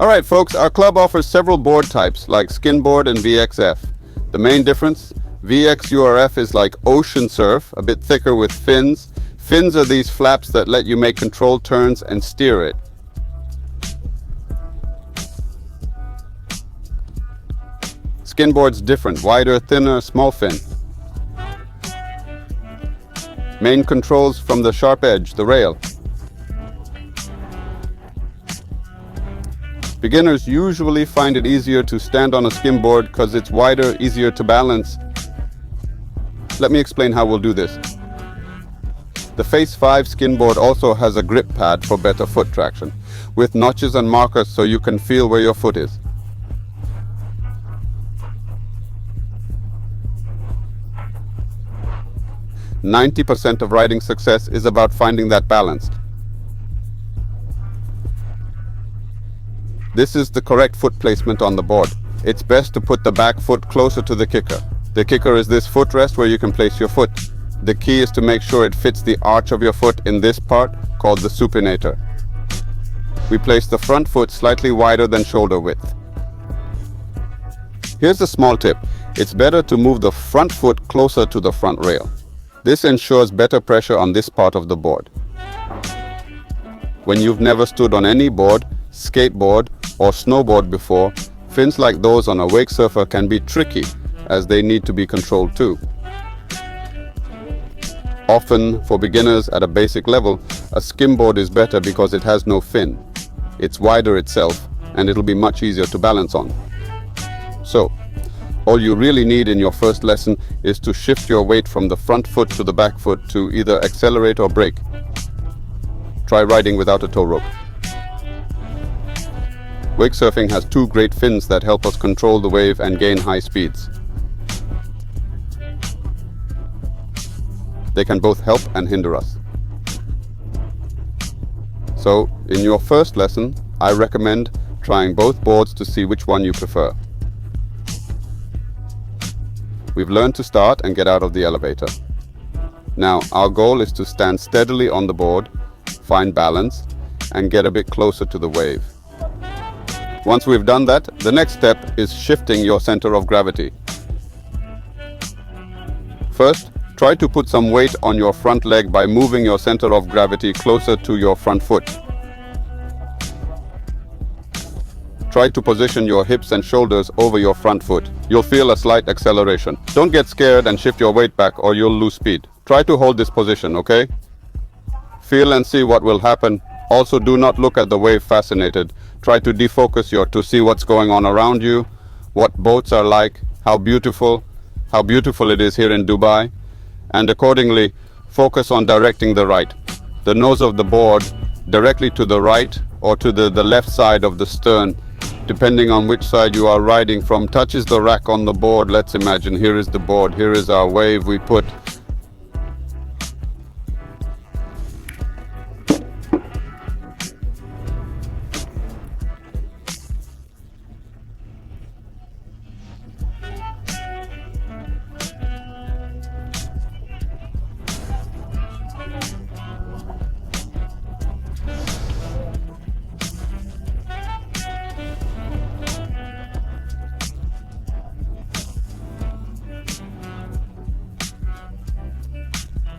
Alright folks, our club offers several board types like Skimboard and VXF. The main difference, VXURF is like ocean surf, a bit thicker with fins. Fins are these flaps that let you make controlled turns and steer it. Skimboard's different, wider, thinner, small fin. Main controls from the sharp edge, the rail. Beginners usually find it easier to stand on a skimboard because it's wider, easier to balance. Let me explain how we'll do this. The Phase 5 skimboard also has a grip pad for better foot traction, with notches and markers so you can feel where your foot is. "90% of riding success is about finding that balance. This is the correct foot placement on the board. It's best to put the back foot closer to the kicker. The kicker is this footrest where you can place your foot. The key is to make sure it fits the arch of your foot in this part called the supinator. We place the front foot slightly wider than shoulder width. Here's a small tip. It's better to move the front foot closer to the front rail. This ensures better pressure on this part of the board. When you've never stood on any board, skateboard, or snowboard before, fins like those on a wake surfer can be tricky as they need to be controlled too. Often, for beginners at a basic level, a skimboard is better because it has no fin. It's wider itself and it'll be much easier to balance on. So, all you really need in your first lesson is to shift your weight from the front foot to the back foot to either accelerate or brake. Try riding without a tow rope. Wakesurfing has two great fins that help us control the wave and gain high speeds. They can both help and hinder us. So, in your first lesson, I recommend trying both boards to see which one you prefer. We've learned to start and get out of the elevator. Now, our goal is to stand steadily on the board, find balance, and get a bit closer to the wave. Once we've done that, the next step is shifting your center of gravity. First, try to put some weight on your front leg by moving your center of gravity closer to your front foot. Try to position your hips and shoulders over your front foot. You'll feel a slight acceleration. Don't get scared and shift your weight back or you'll lose speed. Try to hold this position, okay? Feel and see what will happen. Also, do not look at the wave fascinated. Try to defocus to see what's going on around you, what boats are like, how beautiful it is here in Dubai, and accordingly, focus on directing the the nose of the board directly to the right or to the left side of the stern, depending on which side you are riding from. Touches the rack on the board. Let's imagine here is the board, here is our wave. We put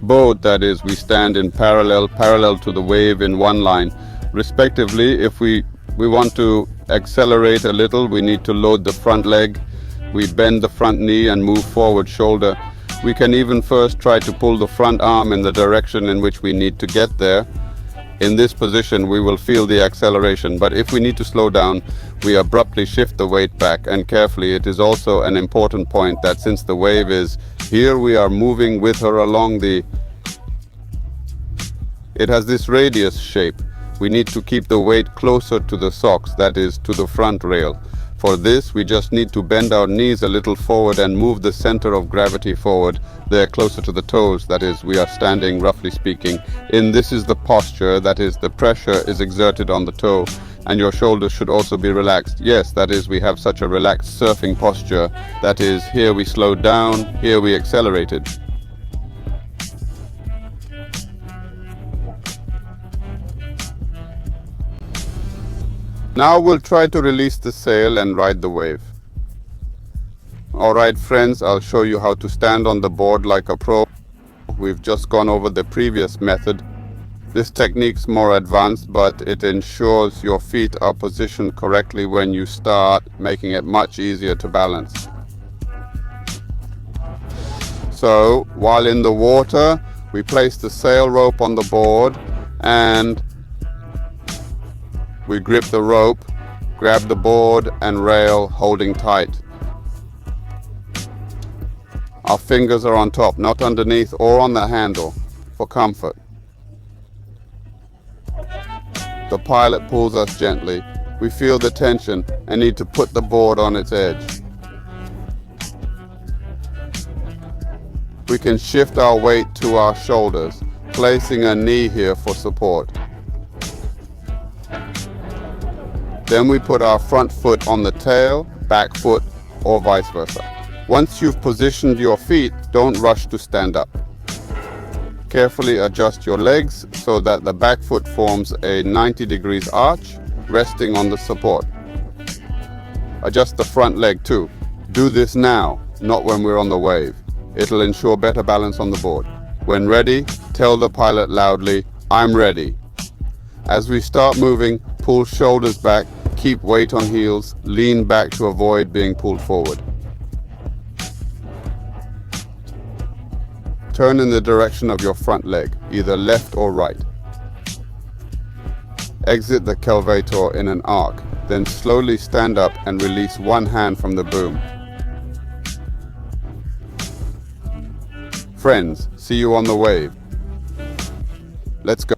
boat, that is, we stand in parallel to the wave in one line. Respectively, if we want to accelerate a little, we need to load the front leg. We bend the front knee and move forward shoulder. We can even first try to pull the front arm in the direction in which we need to get there. In this position, we will feel the acceleration, but if we need to slow down, we abruptly shift the weight back, and carefully. It is also an important point that since the wave is here, we are moving with her along it has this radius shape. We need to keep the weight closer to the socks, that is, to the front rail. For this, we just need to bend our knees a little forward and move the center of gravity forward. They're closer to the toes, that is, we are standing, roughly speaking. This is the posture, that is, the pressure is exerted on the toe, and your shoulders should also be relaxed. Yes, that is, we have such a relaxed surfing posture. That is, here we slowed down, here we accelerated. Now we'll try to release the sail and ride the wave. Alright friends, I'll show you how to stand on the board like a pro. We've just gone over the previous method. This technique's more advanced, but it ensures your feet are positioned correctly when you start, making it much easier to balance. So, while in the water, we place the sail rope on the board and we grip the rope, grab the board and rail holding tight. Our fingers are on top, not underneath or on the handle, for comfort. The pilot pulls us gently. We feel the tension and need to put the board on its edge. We can shift our weight to our shoulders, placing a knee here for support. Then we put our front foot on the tail, back foot, or vice versa. Once you've positioned your feet, don't rush to stand up. Carefully adjust your legs so that the back foot forms a 90 degrees arch, resting on the support. Adjust the front leg too. Do this now, not when we're on the wave. It'll ensure better balance on the board. When ready, tell the pilot loudly, "I'm ready." As we start moving, pull shoulders back, keep weight on heels, lean back to avoid being pulled forward. Turn in the direction of your front leg, either left or right. Exit the kelvator in an arc, then slowly stand up and release one hand from the boom. Friends, see you on the wave. Let's go.